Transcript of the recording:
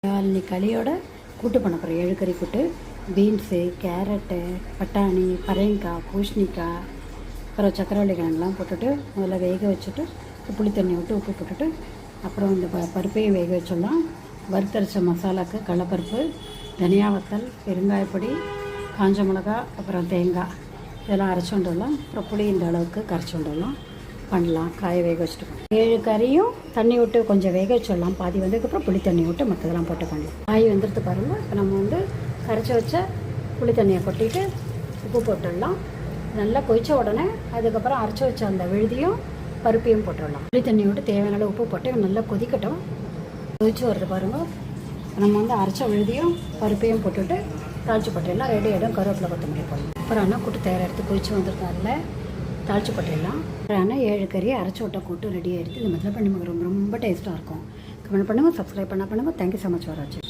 இன்னைக்கு களியோட கூட்டு பண்ண போகிறோம். 7 கறி கூட்டு. பீன்ஸு, கேரட்டு, பட்டாணி, பரங்கிக்காய், பூசணிக்காய், அப்புறம் சக்கரவள்ளி கிழங்குலாம் போட்டுட்டு முதல்ல வேக வச்சுட்டு புளி தண்ணி விட்டு உப்பு போட்டுட்டு அப்புறம் இந்த பருப்பையும் வேக வச்சிடலாம். வறுத்தரைச்ச மசாலாவுக்கு கடலப்பருப்பு, தனியா வத்தல், பெருங்காயப்பொடி, காஞ்ச மிளகா, அப்புறம் தேங்காய் இதெல்லாம் அரைச்சி வந்துடலாம். அப்புறம் புளி இந்த அளவுக்கு கரைச்சி வந்துடலாம். பண்ணலாம். காய வேக வச்சுட்டு 7 கறியும் தண்ணி விட்டு கொஞ்சம் வேக வச்சிடலாம். பாதி வந்ததுக்கப்புறம் புளி தண்ணி விட்டு மற்றதெல்லாம் போட்டு பண்ணலாம். காய் வந்துடுத்து பாருங்கள். இப்போ நம்ம கரைச்சி வச்ச புளி தண்ணியை கொட்டிட்டு உப்பு போட்டுடலாம். நல்லா கொதித்த உடனே அதுக்கப்புறம் அரைச்சி வச்ச அந்த விழுதியும் பருப்பையும் போட்டுடலாம். புளி தண்ணி விட்டு தேவையான அளவு உப்பு போட்டு நல்லா கொதிக்கட்டும். கொதிச்சு வருது பாருங்கள். நம்ம அரைச்ச விழுதியும் பருப்பையும் போட்டுட்டு தாளிச்சு போட்டுடலாம். ரெடி ஆகிடும். கருவேப்பிலை கொத்தமல்லி போடலாம். அப்புறம் கூட்டு தயாராக எடுத்து கொதிச்சு வந்துருக்காருல தாளிச்சு போட்டுடலாம். அப்புறம் 7 கறி அரைச்சி விட்ட கூட்டு ரெடி ஆகிடுது. இந்த மாதிரி பண்ணி ரொம்ப ரொம்ப டேஸ்ட்டாக இருக்கும். கமெண்ட் பண்ணுங்கள், சப்ஸ்கிரைப் பண்ணுங்கள். தேங்க்யூ ஸோ மச் ஃபார் வாட்சிங்.